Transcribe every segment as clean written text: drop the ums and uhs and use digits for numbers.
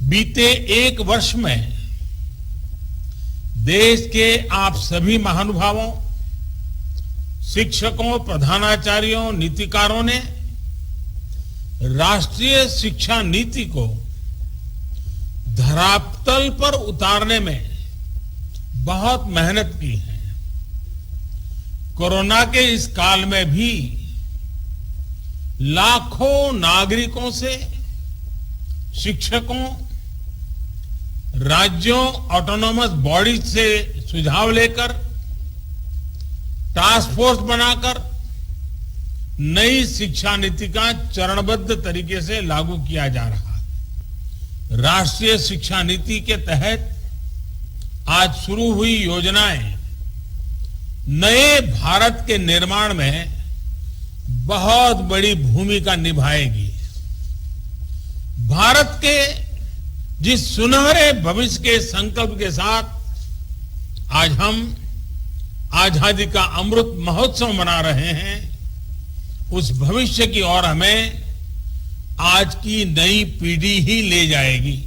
बीते एक वर्ष में देश के आप सभी महानुभावों, शिक्षकों, प्रधानाचार्यों, नीतिकारों ने राष्ट्रीय शिक्षा नीति को धरातल पर उतारने में बहुत मेहनत की है। कोरोना के इस काल में भी लाखों नागरिकों से, शिक्षकों, राज्यों, ऑटोनोमस बॉडीज से सुझाव लेकर, टास्क फोर्स बनाकर नई शिक्षा नीति का चरणबद्ध तरीके से लागू किया जा रहा है। राष्ट्रीय शिक्षा नीति के तहत आज शुरू हुई योजनाएं नए भारत के निर्माण में बहुत बड़ी भूमिका निभाएगी। भारत के जिस सुनहरे भविष्य के संकल्प के साथ आज हम आजादी का अमृत महोत्सव मना रहे हैं, उस भविष्य की ओर हमें आज की नई पीढ़ी ही ले जाएगी।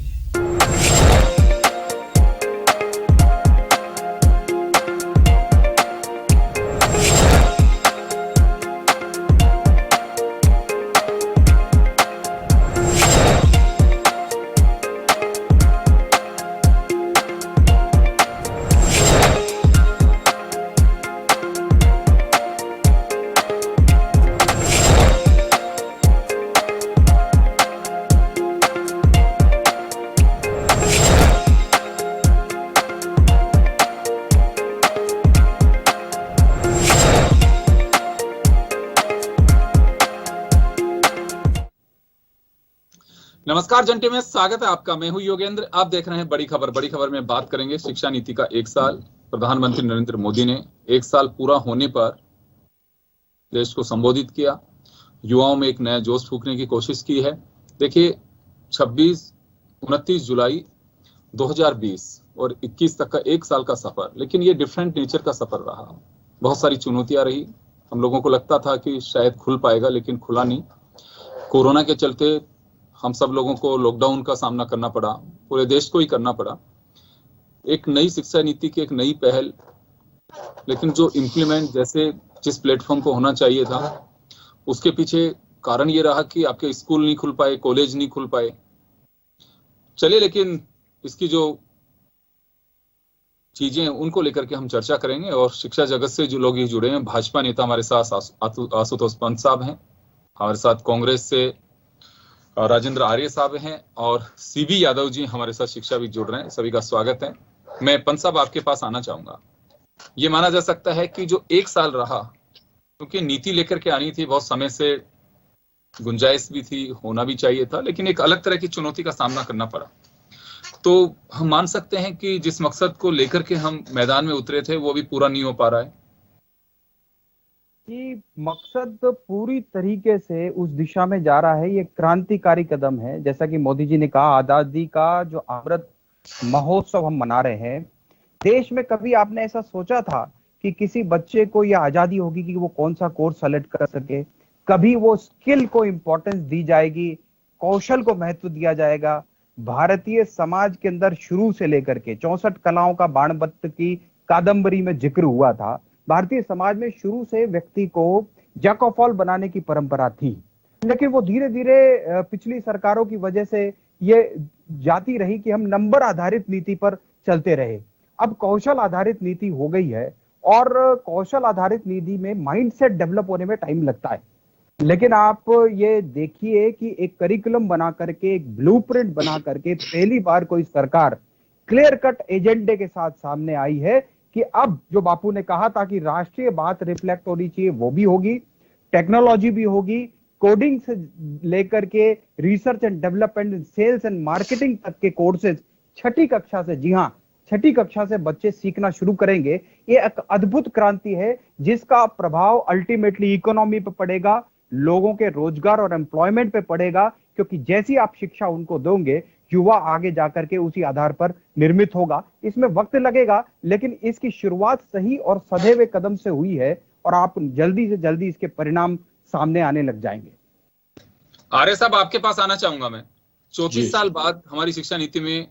नमस्कार जंटे में स्वागत है आपका। मैं हूं योगेंद्र। आप देख रहे हैं बड़ी खबर। बड़ी खबर में बात करेंगे शिक्षा नीति का एक साल। प्रधानमंत्री नरेंद्र मोदी ने एक साल पूरा होने पर देश को संबोधित किया, युवाओं में एक नया जोश फूंकने की कोशिश की है। देखिए 29 जुलाई 2020 और 21 तक का एक साल का सफर, लेकिन ये डिफरेंट नेचर का सफर रहा। बहुत सारी चुनौतियां रही। हम लोगों को लगता था कि शायद खुल पाएगा, लेकिन खुला नहीं। कोरोना के चलते हम सब लोगों को लॉकडाउन का सामना करना पड़ा, पूरे देश को ही करना पड़ा। एक नई शिक्षा नीति की एक नई पहल, लेकिन जो इम्प्लीमेंट जैसे जिस प्लेटफॉर्म को होना चाहिए था, उसके पीछे कारण ये रहा कि आपके स्कूल नहीं खुल पाए, कॉलेज नहीं खुल पाए। चलिए, लेकिन इसकी जो चीजें उनको लेकर के हम चर्चा करेंगे। और शिक्षा जगत से जो लोग जुड़े हैं, भाजपा नेता हमारे साथ आशुतोष पंत साहब हैं, हमारे साथ कांग्रेस से राजेंद्र आर्य साहब हैं, और सीबी यादव जी हमारे साथ शिक्षाविद जुड़ रहे हैं। सभी का स्वागत है। मैं पंत साहब आपके पास आना चाहूंगा। ये माना जा सकता है कि जो एक साल रहा, क्योंकि नीति लेकर के आनी थी, बहुत समय से गुंजाइश भी थी, होना भी चाहिए था, लेकिन एक अलग तरह की चुनौती का सामना करना पड़ा। तो हम मान सकते हैं कि जिस मकसद को लेकर के हम मैदान में उतरे थे, वो भी पूरा नहीं हो पा रहा है। कि मकसद पूरी तरीके से उस दिशा में जा रहा है। ये क्रांतिकारी कदम है। जैसा कि मोदी जी ने कहा, आजादी का जो अमृत महोत्सव हम मना रहे हैं। देश में कभी आपने ऐसा सोचा था कि किसी बच्चे को यह आजादी होगी कि वो कौन सा कोर्स सेलेक्ट कर सके? कभी वो स्किल को इंपॉर्टेंस दी जाएगी, कौशल को महत्व दिया जाएगा? भारतीय समाज के अंदर शुरू से लेकर के 64 कलाओं का बाणभट्ट की कादम्बरी में जिक्र हुआ था। भारतीय समाज में शुरू से व्यक्ति को जैक ऑफ ऑल बनाने की परंपरा थी, लेकिन वो धीरे धीरे पिछली सरकारों की वजह से ये जाती रही कि हम नंबर आधारित नीति पर चलते रहे। अब कौशल आधारित नीति हो गई है, और कौशल आधारित नीति में माइंडसेट डेवलप होने में टाइम लगता है। लेकिन आप ये देखिए कि एक करिकुलम बना करके, एक ब्लूप्रिंट बना करके पहली बार कोई सरकार क्लियर कट एजेंडे के साथ सामने आई है कि अब जो बापू ने कहा था कि राष्ट्रीय बात रिफ्लेक्ट होनी चाहिए, वो भी होगी, टेक्नोलॉजी भी होगी, कोडिंग से लेकर के research and development, sales and marketing तक के कोर्सेज छठी कक्षा से, जी हाँ, छठी कक्षा से बच्चे सीखना शुरू करेंगे। ये एक अद्भुत क्रांति है जिसका प्रभाव अल्टीमेटली इकोनॉमी पे पड़ेगा, लोगों के रोजगार और एम्प्लॉयमेंट पे पड़ेगा, क्योंकि जैसी आप शिक्षा उनको दोगे, युवा आगे जाकर के उसी आधार पर निर्मित होगा। इसमें वक्त लगेगा, लेकिन इसकी शुरुआत सही और सधे हुए कदम से हुई है, और आप जल्दी से जल्दी इसके परिणाम सामने आने लग जाएंगे। आर्य साहब, आपके पास आना चाहूंगा मैं। 34 साल बाद हमारी शिक्षा नीति में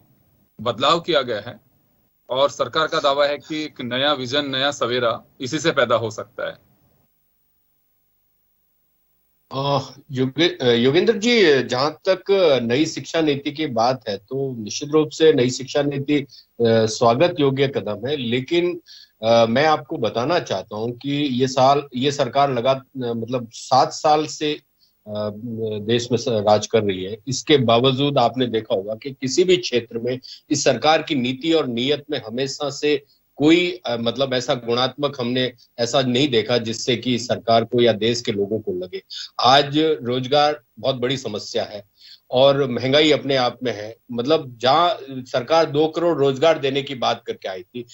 बदलाव किया गया है और सरकार का दावा है कि एक नया विजन, नया सवेरा इसी से पैदा हो सकता है। योगेंद्र जी, जहां तक नई शिक्षा नीति की बात है तो निश्चित रूप से नई शिक्षा नीति स्वागत योग्य कदम है, लेकिन मैं आपको बताना चाहता हूं कि ये सरकार मतलब 7 साल से देश में राज कर रही है। इसके बावजूद आपने देखा होगा कि किसी भी क्षेत्र में इस सरकार की नीति और नीयत में हमेशा से कोई मतलब ऐसा गुणात्मक हमने ऐसा नहीं देखा जिससे कि सरकार को या देश के लोगों को लगे। आज रोजगार बहुत बड़ी समस्या है और महंगाई अपने आप में है। मतलब जहां सरकार 2 करोड़ रोजगार देने की बात करके आई थी,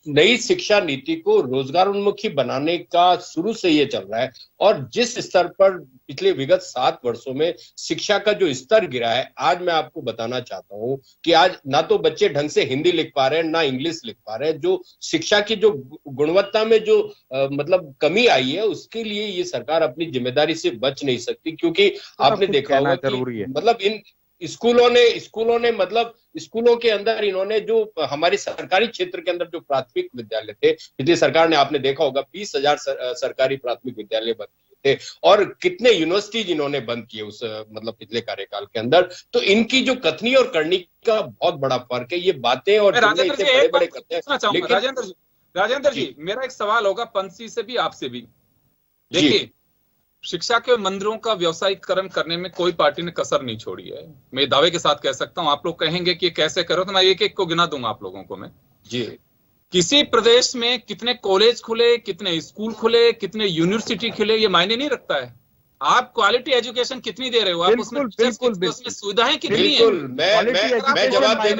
नई शिक्षा नीति को रोजगारोन्मुखी बनाने का शुरू से ये चल रहा है। और जिस स्तर पर पिछले विगत 7 वर्षों में शिक्षा का जो स्तर गिरा है, आज मैं आपको बताना चाहता हूं कि आज ना तो बच्चे ढंग से हिंदी लिख पा रहे हैं, ना इंग्लिश लिख पा रहे हैं। जो शिक्षा की जो गुणवत्ता में जो मतलब कमी आई है, उसके लिए ये सरकार अपनी जिम्मेदारी से बच नहीं सकती, क्योंकि आपने देखा होगा कि मतलब इन स्कूलों ने मतलब स्कूलों के अंदर इन्होंने जो हमारे सरकारी क्षेत्र के अंदर जो प्राथमिक विद्यालय थे, पिछली सरकार ने आपने देखा होगा 20,000 सरकारी प्राथमिक विद्यालय बंद किए थे और कितने यूनिवर्सिटीज इन्होंने बंद किए उस मतलब पिछले कार्यकाल के अंदर। तो इनकी जो कथनी और करनी का बहुत बड़ा फर्क है। ये बातें और बड़े करते हैं। राजेंद्र जी, मेरा एक सवाल होगा पंत जी से भी, आपसे भी। देखिए, शिक्षा के मंदिरों का व्यावसायीकरण करने में कोई पार्टी ने कसर नहीं छोड़ी है। मैं दावे के साथ कह सकता हूं। आप लोग कहेंगे कि कैसे करो, तो मैं एक एक को गिना दूंगा आप लोगों को मैं। जी, किसी प्रदेश में कितने कॉलेज खुले, कितने स्कूल खुले, कितने यूनिवर्सिटी खुले, ये मायने नहीं रखता है। आप क्वालिटी एजुकेशन कितनी दे रहे हो, आप उसमें सुविधाएं कितनी है। मैं जवाब दे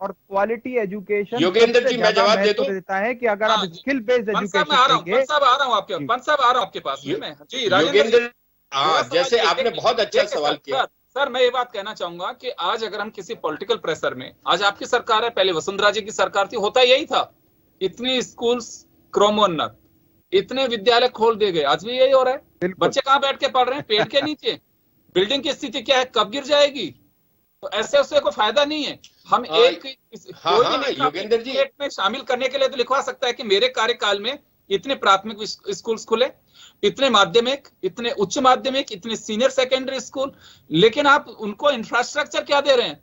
और क्वालिटी एजुकेशन योगेंद्र जी, मैं जवाब देता है कि अगर आप स्किल बेस्ड एजुकेशन पंत साहब आ रहा हूं आपके पास में जी। योगेंद्र, जैसे आपने बहुत अच्छा सवाल किया सर, मैं ये बात कहना चाहूंगा कि आज अगर हम किसी पॉलिटिकल प्रेशर में, आज आपकी सरकार है, पहले वसुंधरा जी की सरकार थी, होता यही था। इतने स्कूल्स क्रमोन्नत, इतने विद्यालय खोल दिए गए, आज भी यही हो रहा है। बच्चे कहाँ बैठ के पढ़ रहे हैं? पेड़ के नीचे। बिल्डिंग की स्थिति क्या है, कब गिर जाएगी? तो ऐसे उससे कोई फायदा नहीं है। हम योगेंद्र जी में शामिल करने के लिए तो लिखवा सकता है कि मेरे कार्यकाल में इतने प्राथमिक स्कूल्स खुले, इतने माध्यमिक, इतने उच्च माध्यमिक, इतने सीनियर सेकेंडरी स्कूल, लेकिन आप उनको इंफ्रास्ट्रक्चर क्या दे रहे हैं?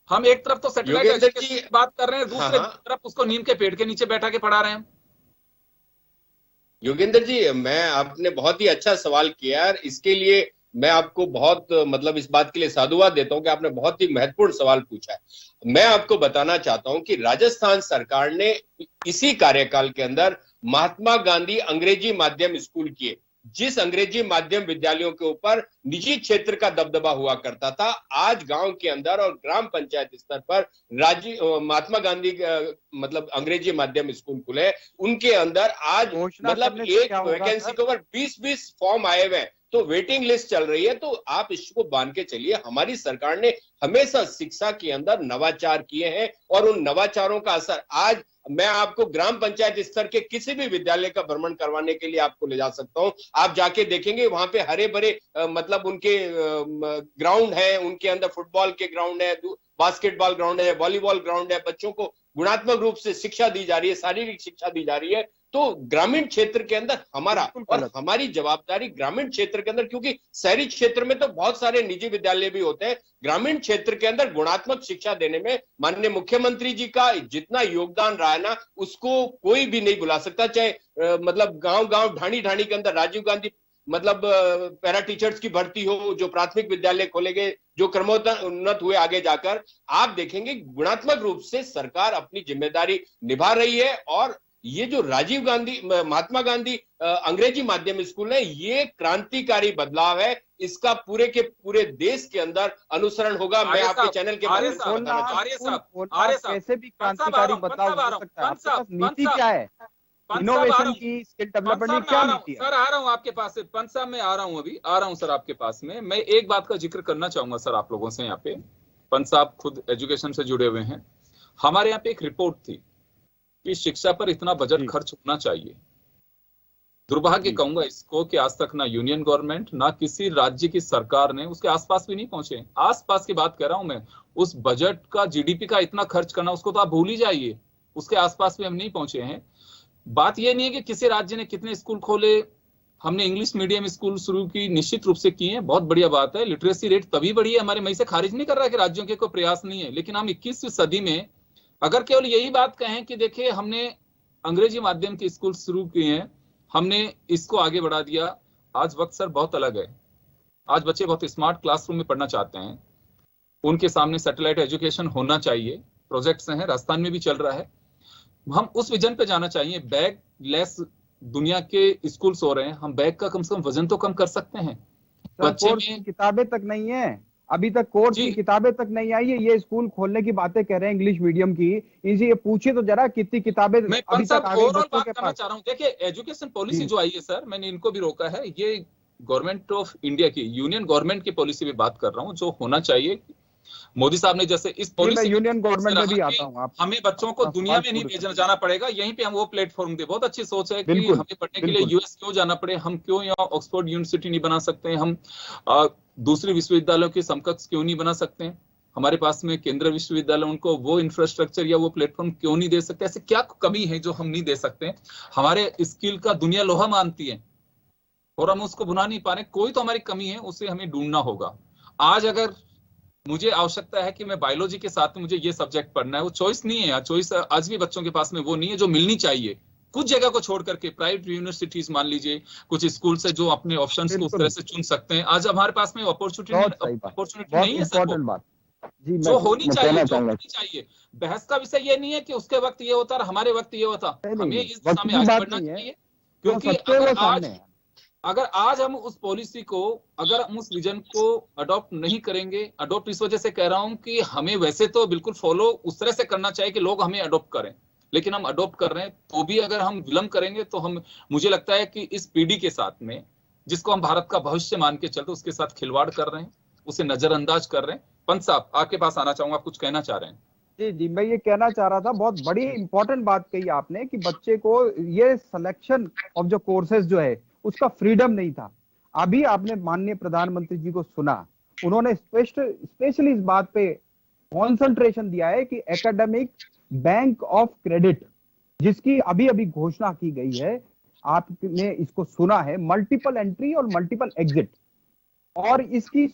हम एक तरफ तो सैटेलाइट की बात कर रहे हैं, दूसरे तरफ उसको नीम के पेड़ के नीचे बैठा के पढ़ा रहे हैं। योगेंद्र जी, आपने बहुत ही अच्छा सवाल किया यार। इसके लिए मैं आपको बहुत मतलब इस बात के लिए साधुवाद देता हूं कि आपने बहुत ही महत्वपूर्ण सवाल पूछा है। मैं आपको बताना चाहता हूं कि राजस्थान सरकार ने इसी कार्यकाल के अंदर महात्मा गांधी अंग्रेजी माध्यम स्कूल किए। जिस अंग्रेजी माध्यम विद्यालयों के ऊपर निजी क्षेत्र का दबदबा हुआ करता था, आज गांव के अंदर और ग्राम पंचायत स्तर पर महात्मा गांधी मतलब अंग्रेजी माध्यम स्कूल खुले। उनके अंदर आज मतलब एक वैकेंसी के ऊपर 20-20 फॉर्म आए हुए हैं, तो वेटिंग लिस्ट चल रही है। तो आप इसको बांध के चलिए। हमारी सरकार ने हमेशा शिक्षा के अंदर नवाचार किए हैं और उन नवाचारों का असर आज मैं आपको ग्राम पंचायत स्तर के किसी भी विद्यालय का भ्रमण करवाने के लिए आपको ले जा सकता हूं। आप जाके देखेंगे वहां पे हरे भरे मतलब उनके ग्राउंड है, उनके अंदर फुटबॉल के ग्राउंड है, बास्केटबॉल ग्राउंड है, वॉलीबॉल ग्राउंड है। बच्चों को गुणात्मक रूप से शिक्षा दी जा रही है, शारीरिक शिक्षा दी जा रही है। तो ग्रामीण क्षेत्र के अंदर हमारा और हमारी जवाबदारी ग्रामीण क्षेत्र के अंदर, क्योंकि शहरी क्षेत्र में तो बहुत सारे निजी विद्यालय भी होते हैं, ग्रामीण क्षेत्र के अंदर गुणात्मक शिक्षा देने में माननीय मुख्यमंत्री जी का जितना योगदान रहा है ना, उसको कोई भी नहीं भुला सकता। चाहे मतलब गांव-गांव, ढाणी-ढाणी के अंदर राजीव गांधी मतलब पैरा टीचर्स की भर्ती हो, जो प्राथमिक विद्यालय खोले गए, जो क्रमोन्नत हुए आगे जाकर, आप देखेंगे गुणात्मक रूप से सरकार अपनी जिम्मेदारी निभा रही है। और ये जो राजीव गांधी महात्मा गांधी अंग्रेजी माध्यम स्कूल है, ये क्रांतिकारी बदलाव है। इसका पूरे के पूरे देश के अंदर अनुसरण होगा। मैं आपके चैनल के कैसे भी क्रांतिकारी बदलाव हो सकता है? आपके पास नीति क्या है? इनोवेशन की, स्किल डेवलपमेंट की क्या नीति है? सर आ रहा हूं आपके पास से, पंत साहब मैं आ रहा हूं, अभी आ रहा हूं सर आपके पास में। मैं एक बात का जिक्र करना चाहूंगा सर आप लोगों से। यहाँ पे पंत साहब खुद एजुकेशन से जुड़े हुए हैं। हमारे यहाँ पे एक रिपोर्ट थी कि शिक्षा पर इतना बजट खर्च होना चाहिए। दुर्भाग्य कहूंगा इसको कि आज तक ना यूनियन गवर्नमेंट ना किसी राज्य की सरकार ने उसके आसपास भी नहीं पहुंचे। आसपास की बात कर रहा हूं मैं, उस बजट का जीडीपी का इतना खर्च करना उसको तो आप भूल ही जाइए, उसके आसपास भी हम नहीं पहुंचे हैं। बात यह नहीं है कि किसी राज्य ने कितने स्कूल खोले, हमने इंग्लिश मीडियम स्कूल शुरू की, निश्चित रूप से किए हैं, बहुत बढ़िया बात है। लिटरेसी रेट तभी बढ़ी है हमारे, मैं इसे खारिज नहीं कर रहा कि राज्यों के कोई प्रयास नहीं है, लेकिन हम 21वीं सदी में अगर केवल यही बात कहें कि देखिए हमने अंग्रेजी माध्यम के स्कूल शुरू किए हैं, हमने इसको आगे बढ़ा दिया। आज वक्त सर बहुत अलग है। आज बच्चे बहुत स्मार्ट क्लासरूम में पढ़ना चाहते हैं, उनके सामने सैटेलाइट एजुकेशन होना चाहिए, प्रोजेक्ट्स हैं, राजस्थान में भी चल रहा है। हम उस विजन पे जाना चाहिए। बैग लेस दुनिया के स्कूल्स हो रहे हैं, हम बैग का कम से कम वजन तो कम कर सकते हैं। बच्चे में किताबें तक नहीं है, अभी तक कोर्स की किताबें तक नहीं आई है। ये स्कूल खोलने की बातें कह रहे हैं इंग्लिश मीडियम की, इनसे ये पूछे तो जरा कितनी किताबें मैं अभी तक आ गई बच्चों के पास। चाह रहा हूं, देखिए एजुकेशन पॉलिसी जो आई है सर, मैंने इनको भी रोका है, ये गवर्नमेंट ऑफ इंडिया की, यूनियन गवर्नमेंट की पॉलिसी भी बात कर रहा हूं, जो होना चाहिए। मोदी साहब ने जैसे इस पॉलिसी, यूनियन गवर्नमेंट में भी आता हूं, हमें बच्चों को दुनिया में नहीं भेजना जाना पड़ेगा, यहीं पे हम वो प्लेटफॉर्म दे। बहुत अच्छी सोच है कि हमें पढ़ने के लिए यूएस क्यों जाना पड़े, हम क्यों यहाँ ऑक्सफोर्ड यूनिवर्सिटी नहीं बना सकते, हम दूसरे विश्वविद्यालयों के समकक्ष क्यों नहीं बना सकते हैं, हमारे पास में केंद्रीय विश्वविद्यालय, उनको वो इंफ्रास्ट्रक्चर या वो प्लेटफॉर्म क्यों नहीं दे सकते। ऐसे क्या कमी है जो हम नहीं दे सकते। हमारे स्किल का दुनिया लोहा मानती है और हम उसको भुना नहीं पा रहे। कोई तो हमारी कमी है, उसे हमें ढूंढना होगा। आज अगर मुझे आवश्यकता है कि मैं बायोलॉजी के साथ में मुझे ये सब्जेक्ट पढ़ना है, वो चॉइस नहीं है। चॉइस आज भी बच्चों के पास में वो नहीं है जो मिलनी चाहिए। कुछ जगह को छोड़ करके प्राइवेट यूनिवर्सिटीज मान लीजिए, कुछ स्कूल से जो अपने ऑप्शंस को उस तरह से चुन सकते हैं। आज हमारे पास में अपॉर्चुनिटी नहीं है सर, जो होनी चाहिए, जो होनी चाहिए। बहस का विषय ये नहीं है कि उसके वक्त ये होता और हमारे वक्त ये होता, हमें इस दिशा में आगे बढ़ना चाहिए। क्योंकि अगर आज हम उस पॉलिसी को, अगर हम उस विजन को अडॉप्ट नहीं करेंगे, अडॉप्ट इस वजह से कह रहा हूं कि हमें वैसे तो बिल्कुल फॉलो उस तरह से करना चाहिए कि लोग हमें अडॉप्ट करें, लेकिन हम अडॉप्ट कर रहे हैं तो भी अगर हम विलंब करेंगे तो हम, मुझे लगता है कि इस पीढ़ी के साथ में, जिसको हम भारत का भविष्य मान के चलते, उसके साथ खिलवाड़ कर रहे हैं, उसे नजरअंदाज कर रहे हैं। पंत साहब आपके पास आना चाहूंगा, आप कुछ कहना चाह रहे हैं? जी जी, मैं ये कहना चाह रहा था, बहुत बड़ी इंपॉर्टेंट बात कही आपने कि बच्चे को ये सिलेक्शन ऑफ जो कोर्सेज जो है उसका फ्रीडम नहीं था। अभी आपने माननीय प्रधानमंत्री जी को सुना, उन्होंने स्पेशली इस बात पे कॉन्सेंट्रेशन दिया है कि एकेडमिक बैंक ऑफ क्रेडिट, जिसकी अभी अभी घोषणा की गई है, आपने इसको सुना है, मल्टीपल एंट्री और मल्टीपल एग्जिट, और इसकी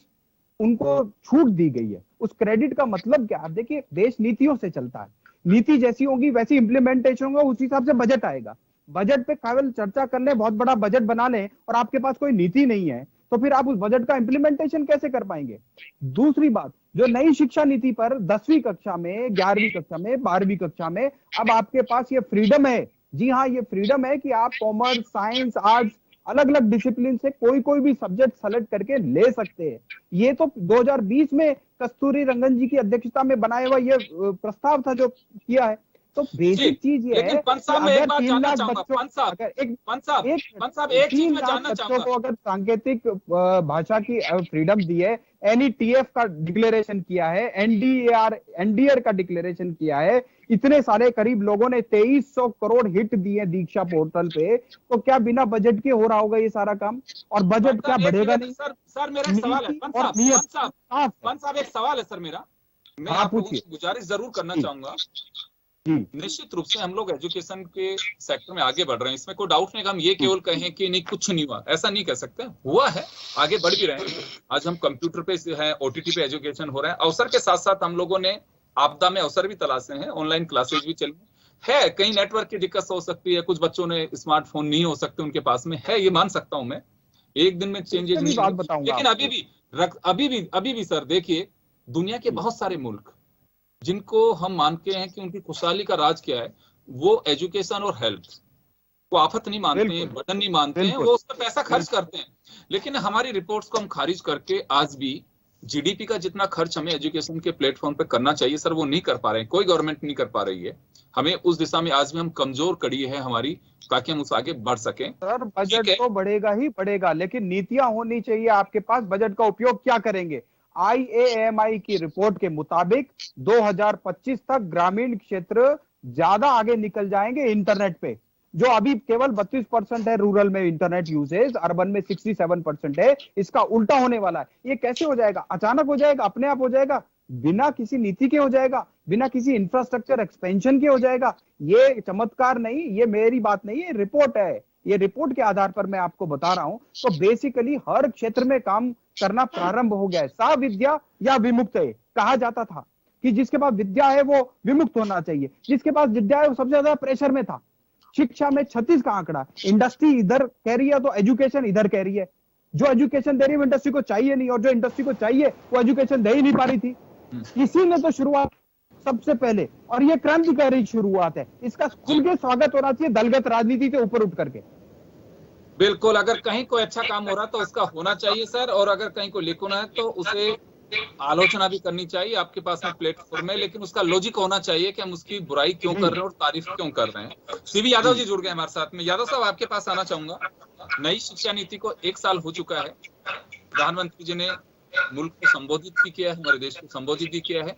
उनको छूट दी गई है। उस क्रेडिट का मतलब क्या? आप देखिए, देश नीतियों से चलता है, नीति जैसी होगी वैसी इंप्लीमेंटेशन होगा, उस हिसाब से बजट आएगा। बजट पे केवल चर्चा कर ले, बहुत बड़ा बजट बना ले, और आपके पास कोई नीति नहीं है, तो फिर आप उस बजट का इंप्लीमेंटेशन कैसे कर पाएंगे? दूसरी बात, जो नई शिक्षा नीति पर 10वीं कक्षा में, 11वीं कक्षा में, 12वीं कक्षा में अब आपके पास ये फ्रीडम है। जी हाँ, ये फ्रीडम है कि आप कॉमर्स, साइंस, आर्ट्स, अलग अलग डिसिप्लिन से कोई भी सब्जेक्ट सेलेक्ट करके ले सकते हैं। ये तो 2020 में कस्तूरी रंगन जी की अध्यक्षता में बनाया हुआ ये प्रस्ताव था जो किया है। तो बेसिक चीज ये है, पंत साहब एक बात जानना चाहूंगा, एक चीज मैं जानना चाहूंगा को अगर सांकेतिक भाषा की फ्रीडम दी है, NETF का डिक्लेरेशन किया है, NDR का डिक्लेरेशन किया है, इतने सारे करीब लोगों ने 2300 करोड़ हिट दिए दीक्षा पोर्टल पे, तो क्या बिना बजट के हो रहा होगा ये सारा काम? और बजट क्या बढ़ेगा नहीं? सर मेरा एक सवाल है पंत साहब, एक सवाल है सर मेरा, मैं आपको गुजारिश जरूर करना चाहूंगा। निश्चित रूप से हम लोग एजुकेशन के सेक्टर में आगे बढ़ रहे हैं, इसमें कोई डाउट नहीं कि हम ये केवल कहें कि नहीं कुछ नहीं हुआ, ऐसा नहीं कह सकते, हुआ है, आगे बढ़ भी रहे हैं। आज हम कंप्यूटर पे हैं, OTT पे एजुकेशन हो रहा है। अवसर के साथ साथ हम लोगों ने आपदा में अवसर भी तलाशे हैं, ऑनलाइन क्लासेज भी चल है, कहीं नेटवर्क की दिक्कत हो सकती है, कुछ बच्चों ने स्मार्टफोन नहीं हो सकते उनके पास में है, ये मान सकता हूं मैं, एक दिन में चेंजेस नहीं, लेकिन अभी भी सर देखिए, दुनिया के बहुत सारे मुल्क जिनको हम मानते हैं कि उनकी खुशहाली का राज क्या है, वो एजुकेशन और हेल्थ को आफत नहीं मानते हैं, बर्डन नहीं मानते हैं, वो उस पर पैसा खर्च करते हैं। लेकिन हमारी रिपोर्ट्स को हम खारिज करके आज भी जीडीपी का जितना खर्च हमें एजुकेशन के प्लेटफॉर्म पे करना चाहिए सर, वो नहीं कर पा रहे हैं, कोई गवर्नमेंट नहीं कर पा रही है। हमें उस दिशा में आज भी हम कमजोर कड़ी है हमारी, ताकि हम उस आगे बढ़ सकें। सर बजट तो बढ़ेगा ही बढ़ेगा, लेकिन नीतियां होनी चाहिए आपके पास। बजट का उपयोग क्या करेंगे? IAMI की रिपोर्ट के मुताबिक 2025 तक ग्रामीण क्षेत्र ज्यादा आगे निकल जाएंगे इंटरनेट पे। जो अभी केवल 32% है रूरल में इंटरनेट यूसेज, अर्बन में 67% है, इसका उल्टा होने वाला है। ये कैसे हो जाएगा? अचानक हो जाएगा, अपने आप हो जाएगा, बिना किसी नीति के हो जाएगा, बिना किसी इंफ्रास्ट्रक्चर एक्सपेंशन के हो जाएगा। ये चमत्कार नहीं, ये मेरी बात नहीं है, रिपोर्ट है। ये रिपोर्ट के आधार पर मैं आपको बता रहा हूं। तो बेसिकली हर क्षेत्र में काम करना प्रारंभ हो गया है। सा विद्या या विमुक्त है कहा जाता था कि जिसके पास विद्या है वो विमुक्त होना चाहिए, जिसके पास विद्या है वो सबसे ज्यादा प्रेशर में था। शिक्षा में 36 का आंकड़ा, इंडस्ट्री इधर कह रही है तो एजुकेशन इधर कह रही है। जो एजुकेशन दे रही है इंडस्ट्री को चाहिए नहीं, और जो इंडस्ट्री को चाहिए वो एजुकेशन दे ही नहीं पा रही थी। इसी ने तो शुरुआत सबसे पहले, और ये क्रांतिकारी शुरुआत है, इसका खुल के स्वागत होना चाहिए दलगत राजनीति से ऊपर उठ करके। बिल्कुल, अगर कहीं कोई अच्छा काम हो रहा है तो उसका होना चाहिए सर, और अगर कहीं कोई लीक होना है तो उसे आलोचना भी करनी चाहिए। आपके पास में प्लेटफॉर्म है, लेकिन उसका लॉजिक होना चाहिए कि हम उसकी बुराई क्यों कर रहे हैं और तारीफ क्यों कर रहे हैं। सीवी यादव जी जुड़ गए हमारे साथ में। यादव साहब, आपके पास आना चाहूंगा। नई शिक्षा नीति को 1 साल हो चुका है, प्रधानमंत्री जी ने मुल्क को संबोधित भी किया है, हमारे देश को संबोधित भी किया है।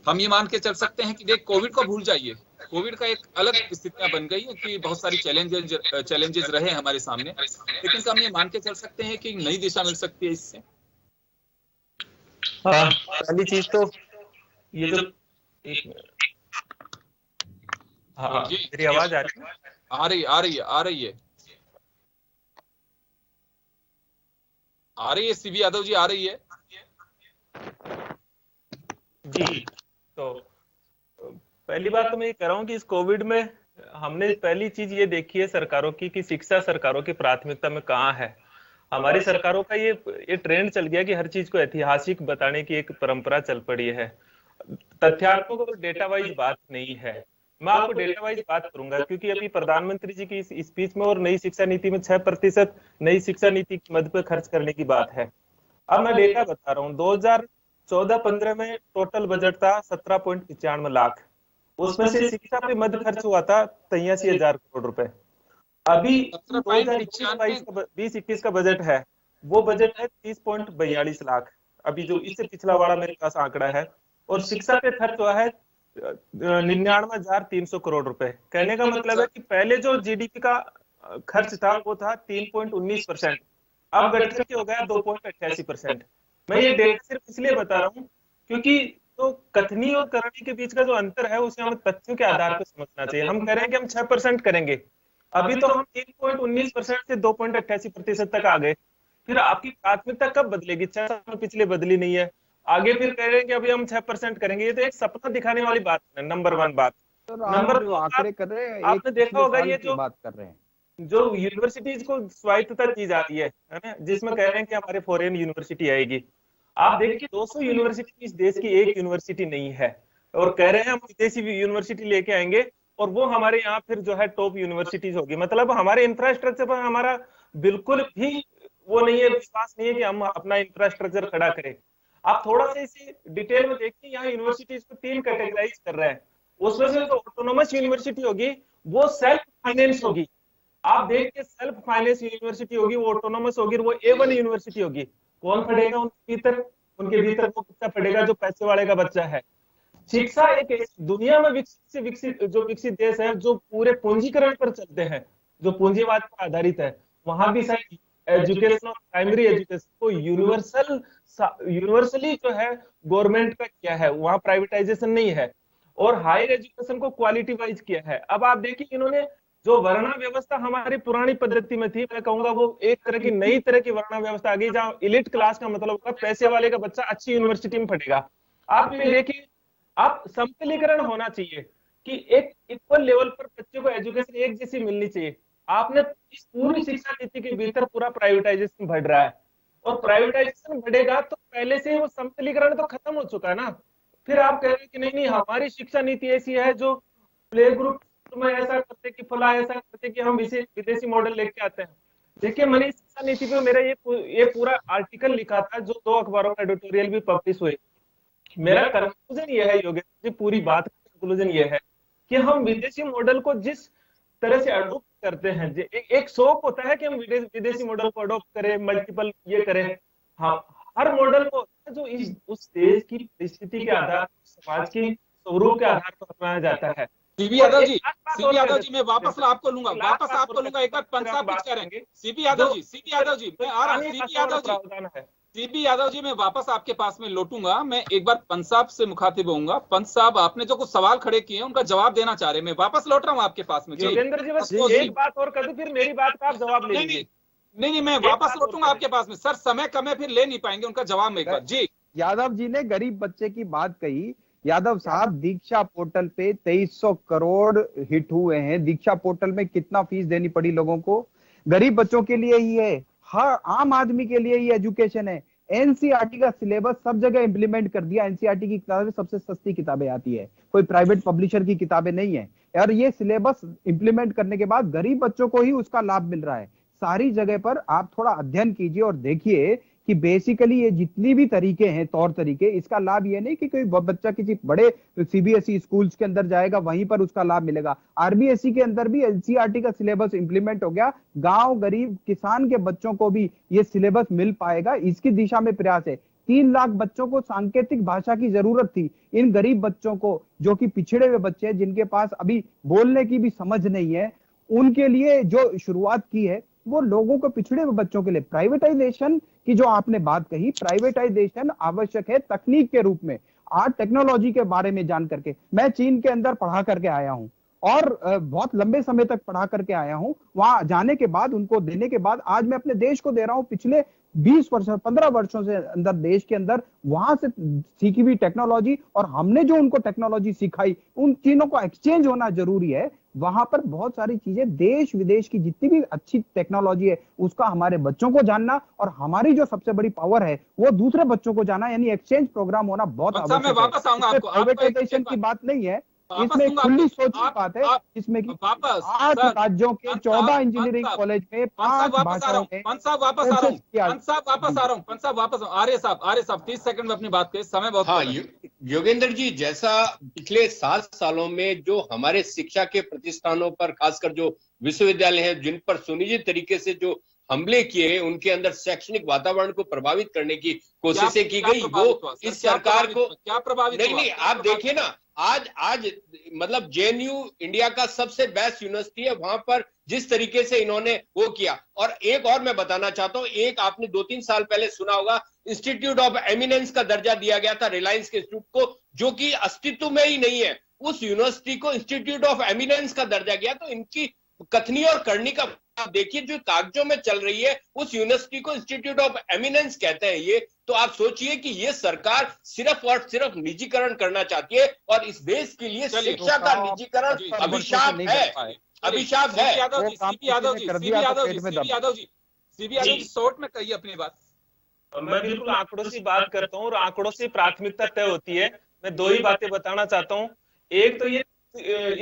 हम ये मान के चल सकते हैं कि देख, कोविड को भूल जाइए, कोविड का एक अलग स्थितियां बन गई है कि बहुत सारी चैलेंजेस रहे हमारे सामने, लेकिन हम ये मान के चल सकते हैं कि नई दिशा मिल सकती है इससे। हाँ, पहली चीज तो ये जो हाँ, मेरी आवाज आ रही है? आ रही है सीवी यादव जी, आ रही है जी। तो पहली बात तो मैं ये कह रहा हूँ कि इस कोविड में हमने पहली चीज ये देखी है सरकारों की कि शिक्षा सरकारों की प्राथमिकता में कहाँ है। हमारी सरकारों का ये ट्रेंड चल गया कि हर चीज को ऐतिहासिक बताने की एक परंपरा चल पड़ी है। तथ्यात्मक और डेटा वाइज बात नहीं है। मैं आपको डेटा वाइज बात करूंगा, क्योंकि अभी प्रधानमंत्री जी की इस स्पीच में और नई शिक्षा नीति में 6% नई शिक्षा नीति मद पे खर्च करने की बात है। अब मैं डेटा बता रहा हूँ, 2014-15 में टोटल बजट था 17.95 लाख, उसमें से शिक्षा पे मद खर्च हुआ था 83,000 करोड़ रुपए। अभी 2020-21 का बजट है, वो बजट है 30.42 लाख, अभी जो इससे पिछला वाला मेरे पास आंकड़ा है। और शिक्षा पे खर्च हुआ है 99,300 करोड़ रुपए। कहने का मतलब है कि पहले जो जीडीपी का खर्च था वो था 3.19%, अब घट करके हो गया 2.88%। मैं ये डेटा सिर्फ इसलिए बता रहा हूँ क्योंकि तो कथनी और करनी के बीच का जो अंतर है उसे हमें तथ्यों के आधार पर समझना चाहिए। हम कह रहे हैं कि हम 6% करेंगे, अभी तो हम 3.19% से 2.88% तक आ गए। फिर आपकी प्राथमिकता कब बदलेगी? 6 साल पिछले बदली नहीं है, आगे फिर कह रहे हैं कि अभी हम 6% करेंगे। ये तो एक सपना दिखाने वाली बात है, नंबर 1 बात। नंबर 2 आंकड़े कर रहे हैं, आपने देखा होगा ये जो बात कर रहे हैं, जो यूनिवर्सिटीज को स्वायत्तता दी जा रही है ना, जिसमें कह रहे हैं कि हमारे फॉरेन यूनिवर्सिटी आएगी। आप देखिए 200 यूनिवर्सिटी इस देश की एक यूनिवर्सिटी नहीं है, और कह रहे हैं हम विदेशी यूनिवर्सिटी लेके आएंगे और वो हमारे यहाँ फिर जो है टॉप यूनिवर्सिटीज होगी। मतलब हमारे इंफ्रास्ट्रक्चर पर हमारा बिल्कुल भी वो नहीं है, विश्वास नहीं है कि हम अपना इंफ्रास्ट्रक्चर खड़ा करें। आप थोड़ा सा इसे डिटेल में देखिए, यहाँ यूनिवर्सिटीज को 3 कैटेगराइज कर रहे हैं। उसमें से जो ऑटोनोमस यूनिवर्सिटी होगी वो सेल्फ फाइनेंस होगी। आप देखिए सेल्फ फाइनेंस यूनिवर्सिटी होगी, वो ऑटोनोमस होगी, वो A1 यूनिवर्सिटी होगी। कौन पढ़ेगा उनके भीतर वो बच्चा पढ़ेगा जो पैसे वाले का बच्चा है। शिक्षा एक दुनिया में विकसित देश है जो पूरे पूंजीकरण पर चलते हैं, जो पूंजीवाद पर आधारित है। वहां भी शायद एजुकेशन और प्राइमरी एजुकेशन को यूनिवर्सली जो है गवर्नमेंट का किया है, वहां प्राइवेटाइजेशन नहीं है। और हायर एजुकेशन को क्वालिटी वाइज किया है। अब आप देखिए इन्होंने जो वर्णा व्यवस्था हमारी पुरानी पद्धति में थी, मैं कहूंगा वो एक तरह की नई तरह की वर्णा व्यवस्था आ गई, जहां इलिट क्लास का मतलब होगा पैसे वाले का बच्चा अच्छी यूनिवर्सिटी में पढ़ेगा। आप ये देखिए, आप समतलीकरण होना चाहिए कि एक इक्वल लेवल पर बच्चे को एजुकेशन एक जैसी मिलनी चाहिए। आपने इस पूरी शिक्षा नीति के भीतर पूरा प्राइवेटाइजेशन बढ़ रहा है, और प्राइवेटाइजेशन बढ़ेगा तो पहले से वो समतलीकरण तो खत्म हो चुका है ना। फिर आप कह रहे हैं कि नहीं हमारी शिक्षा नीति ऐसी है जो प्ले ग्रुप में ऐसा करते कि फला ऐसा करते कि हम विदेशी मॉडल लेके आते हैं। देखिए मैंने शिक्षा नीति पे मेरा ये पूरा आर्टिकल लिखा था जो 2 अखबारों में एडिटोरियल भी पब्लिश हुए। मेरा कंक्लूजन ये है योगेश जी, पूरी बात का कंक्लूजन ये है कि हम विदेशी मॉडल को जिस तरह से अडोप्ट करते हैं, एक शौक होता है कि हम विदेशी मॉडल को अडोप्ट करें, मल्टीपल ये करें। हाँ, हर मॉडल को जो उस देश की परिस्थिति के आधार, समाज की स्वरूप के आधार पर अपनाया जाता है। सीपी यादव जी, एक बात सीपी और यादव कह जी, मैं वापस आपको लूंगा, वापस आपको लूंगा। एक बार पंसाब कुछ करेंगे। सीपी यादव जी, सीपी यादव जी, मैं आ रहा हूँ। सीपी यादव जी, प्रावधान है। सीपी यादव जी, मैं वापस आपके पास में लौटूंगा। मैं एक बार पंत साहब से मुखातिब होऊंगा। पंत साहब, आपने जो कुछ सवाल खड़े किए हैं उनका जवाब देना चाह रहे हैं। मैं वापस लौट रहा हूँ आपके पास में। जी योगेंद्र जी, बस संतोष जी। एक बात और कर दूं, फिर मेरी बात का आप जवाब ले नहीं लीजिए। नहीं नहीं, मैं एक वापस बात और लौटूंगा करें। आपके पास में। सर समय कम है, फिर ले नहीं पाएंगे उनका जवाब में एक बार। जी यादव जी ने गरीब बच्चे की बात कही। यादव साहब, दीक्षा पोर्टल पे 2300 करोड़ हिट हुए हैं। दीक्षा पोर्टल में कितना फीस देनी पड़ी लोगों को? गरीब बच्चों के लिए ही है, हर आम आदमी के लिए ही एजुकेशन है। एनसीईआरटी का सिलेबस सब जगह इंप्लीमेंट कर दिया। एनसीईआरटी की किताबें सबसे सस्ती किताबें आती है, कोई प्राइवेट पब्लिशर की किताबें नहीं है। और ये सिलेबस इंप्लीमेंट करने के बाद गरीब बच्चों को ही उसका लाभ मिल रहा है। सारी जगह पर आप थोड़ा अध्ययन कीजिए और देखिए कि बेसिकली ये जितनी भी तरीके हैं, तौर तरीके, इसका लाभ ये नहीं कि कोई बच्चा किसी बड़े सीबीएसई स्कूल्स के अंदर जाएगा वहीं पर उसका लाभ मिलेगा। आरबीएसई के अंदर भी एनसीईआरटी का सिलेबस इंप्लीमेंट हो गया। गांव गरीब किसान के बच्चों को भी ये सिलेबस मिल पाएगा, इसकी दिशा में प्रयास है। 3 लाख बच्चों को सांकेतिक भाषा की जरूरत थी। इन गरीब बच्चों को, जो कि पिछड़े हुए बच्चे हैं, जिनके पास अभी बोलने की भी समझ नहीं है, उनके लिए जो शुरुआत की है वो लोगों को, पिछड़े हुए बच्चों के लिए। प्राइवेटाइजेशन की जो आपने बात कही, प्राइवेटाइजेशन आवश्यक है तकनीक के रूप में। आज टेक्नोलॉजी के बारे में जान करके, मैं चीन के अंदर पढ़ा करके आया हूं और बहुत लंबे समय तक पढ़ा करके आया हूं। वहां जाने के बाद, उनको देने के बाद, आज मैं अपने देश को दे रहा हूं। पिछले 20 वर्ष, 15 वर्षों से अंदर देश के अंदर वहां से सीखी हुई टेक्नोलॉजी और हमने जो उनको टेक्नोलॉजी सिखाई, उन तीनों को एक्सचेंज होना जरूरी है। वहां पर बहुत सारी चीजें, देश विदेश की जितनी भी अच्छी टेक्नोलॉजी है, उसका हमारे बच्चों को जानना और हमारी जो सबसे बड़ी पावर है वो दूसरे बच्चों को जाना, यानी एक्सचेंज प्रोग्राम होना बहुत आवश्यक है। वापस आऊंगा आपको। प्राइवेटाइजेशन की बात नहीं है, इसमें खुली सोच की बात है, जिसमें कि वापस 8 राज्यों के 14 इंजीनियरिंग कॉलेज में 5 भाषाओं में। पंत साहब वापस आ रहा हूँ। पंत साहब वापस आ रहा हूँ। पंत साहब वापस आर्य साहब 30 सेकंड में अपनी बात करें, समय बहुत। हाँ, योगेंद्र जी, जैसा पिछले 7 सालों में जो हमारे शिक्षा के प्रतिष्ठानों पर, खासकर जो विश्वविद्यालय हैं, जिन पर सुनिश्चित तरीके से जो हमले किए हैं, उनके अंदर शैक्षणिक वातावरण को प्रभावित करने की कोशिशें की गई, वो इस सरकार को क्या प्रभावित? नहीं, आप देखिए ना, आज मतलब जेएनयू इंडिया का सबसे बेस्ट यूनिवर्सिटी है, वहां पर जिस तरीके से इन्होंने वो किया। और एक और मैं बताना चाहता हूं, एक आपने 2-3 साल पहले सुना होगा, इंस्टीट्यूट ऑफ एमिनेंस का दर्जा दिया गया था रिलायंस के इंस्टीट्यूट को, जो कि अस्तित्व में ही नहीं है। उस यूनिवर्सिटी को इंस्टीट्यूट ऑफ एमिनेंस का दर्जा गया। तो इनकी कथनी और करनी का आप देखिए, जो कागजों में चल रही है, उस यूनिवर्सिटी को इंस्टीट्यूट ऑफ एमिनेंस कहते हैं ये। तो आप सोचिए कि ये सरकार सिर्फ और सिर्फ निजीकरण करना चाहती है, और इस देश के लिए शिक्षा का निजीकरण अभिशाप है, अभिशाप है। सीपी यादव जी शॉर्ट में कहिए अपनी बात। मैं बिल्कुल आंकड़ों से बात करता हूँ और आंकड़ों से प्राथमिकता तय होती है। मैं 2 ही बातें बताना चाहता हूँ। एक तो ये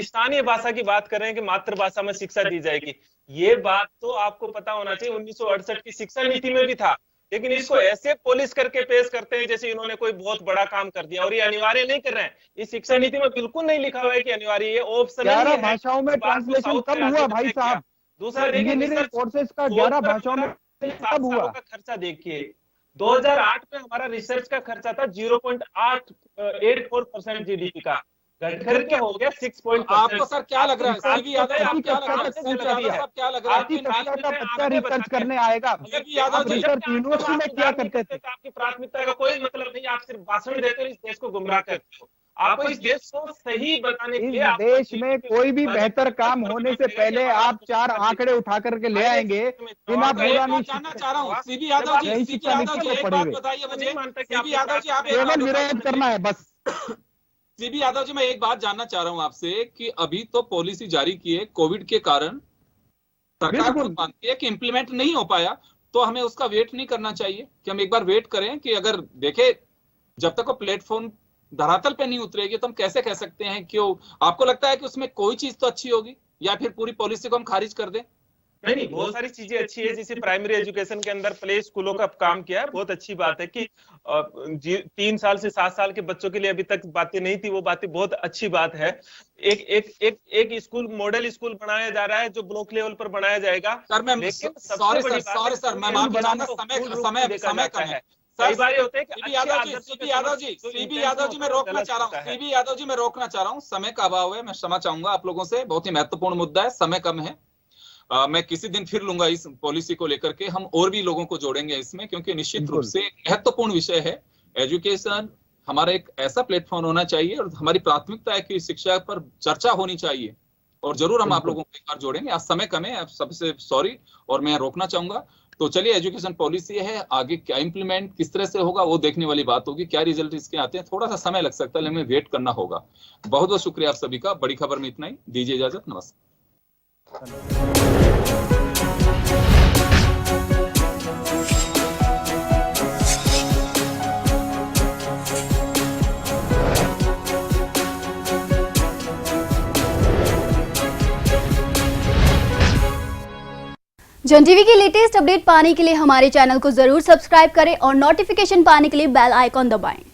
स्थानीय भाषा की बात कर रहे हैं कि मातृभाषा में शिक्षा दी जाएगी। ये बात तो आपको पता होना चाहिए, 1968 की शिक्षा नीति में भी था, लेकिन इसको ऐसे पॉलिश करके पेश करते हैं जैसे इन्होंने कोई बहुत बड़ा काम कर दिया। और ये अनिवार्य नहीं कर रहे हैं, इस शिक्षा नीति में बिल्कुल नहीं लिखा हुआ है कि अनिवार्य, ये ऑप्शन है। 11 भाषाओं में ट्रांसलेशन कब हुआ भाई साहब? दूसरा इंजीनियरिंग कोर्सेज का 11 भाषाओं में कब हुआ? का खर्चा देखिए, 2008 में हमारा रिसर्च का खर्चा था 0.884% जीडीपी का, घट करके हो गया 6%। आपको सर क्या लग रहा है? सीबी यादव क्या लग रहा है? बच्चा रिसर्च करने आएगा। यूनिवर्सिटी में क्या करते थे? आपकी प्राथमिकता का कोई मतलब नहीं, आप सिर्फ भाषण देते हो, इस देश को गुमराह करते हो। आपको इस देश को सही बताने के लिए, इस देश में कोई भी बेहतर काम होने से पहले आप 4 आंकड़े उठा करके ले आएंगे, बिना बुरा नहीं। जानना चाह रहा हूँ सीबी यादव जी, एक बात बताइए मुझे। सीबी यादव जी, आप केवल विरोध करना है बस। सीबी यादव जी, मैं एक बात जानना चाह रहा हूं आपसे कि अभी तो पॉलिसी जारी की है, कोविड के कारण सरकार खुद मानती है कि इंप्लीमेंट नहीं हो पाया, तो हमें उसका वेट नहीं करना चाहिए कि हम एक बार वेट करें कि अगर देखे जब तक वो प्लेटफॉर्म धरातल पे नहीं उतरेगी तो हम कैसे कह सकते हैं? क्यों आपको लगता है कि उसमें कोई चीज तो अच्छी होगी, या फिर पूरी पॉलिसी को हम खारिज कर दें? नहीं, बहुत सारी चीजें अच्छी है। जैसे प्राइमरी एजुकेशन के अंदर प्ले स्कूलों का काम किया है, बहुत अच्छी बात है कि 3 साल से 7 साल के बच्चों के लिए अभी तक बातें नहीं थी, वो बातें बहुत अच्छी बात है। एक स्कूल, मॉडल स्कूल बनाया जा रहा है जो ब्लॉक लेवल पर बनाया जाएगा। सर मैं सॉरी सर, मैं माफी चाहूंगा, समय कम है। कई बार ये होता है कि सीबी यादव जी मैं रोकना चाह रहा हूँ, सीबी यादव जी मैं रोकना चाह रहा हूँ, समय का अभाव है, मैं क्षमा चाहूंगा आप लोगों से, बहुत ही महत्वपूर्ण मुद्दा है, समय कम है। मैं किसी दिन फिर लूंगा इस पॉलिसी को लेकर के, हम और भी लोगों को जोड़ेंगे इसमें, क्योंकि निश्चित रूप से महत्वपूर्ण विषय है। एजुकेशन हमारा एक ऐसा प्लेटफॉर्म होना चाहिए और हमारी प्राथमिकता है कि शिक्षा पर चर्चा होनी चाहिए, और जरूर हम आप लोगों को एक बार जोड़ेंगे। आज समय कम है, आप सबसे सॉरी, और मैं रोकना चाहूंगा। तो चलिए, एजुकेशन पॉलिसी है, आगे क्या इंप्लीमेंट किस तरह से होगा वो देखने वाली बात होगी, क्या रिजल्ट इसके आते हैं, थोड़ा सा समय लग सकता है, हमें वेट करना होगा। बहुत बहुत शुक्रिया आप सभी का। बड़ी खबर में इतना ही, दीजिए इजाजत, नमस्कार। जन टीवी की लेटेस्ट अपडेट पाने के लिए हमारे चैनल को जरूर सब्सक्राइब करें और नोटिफिकेशन पाने के लिए बेल आइकॉन दबाएं।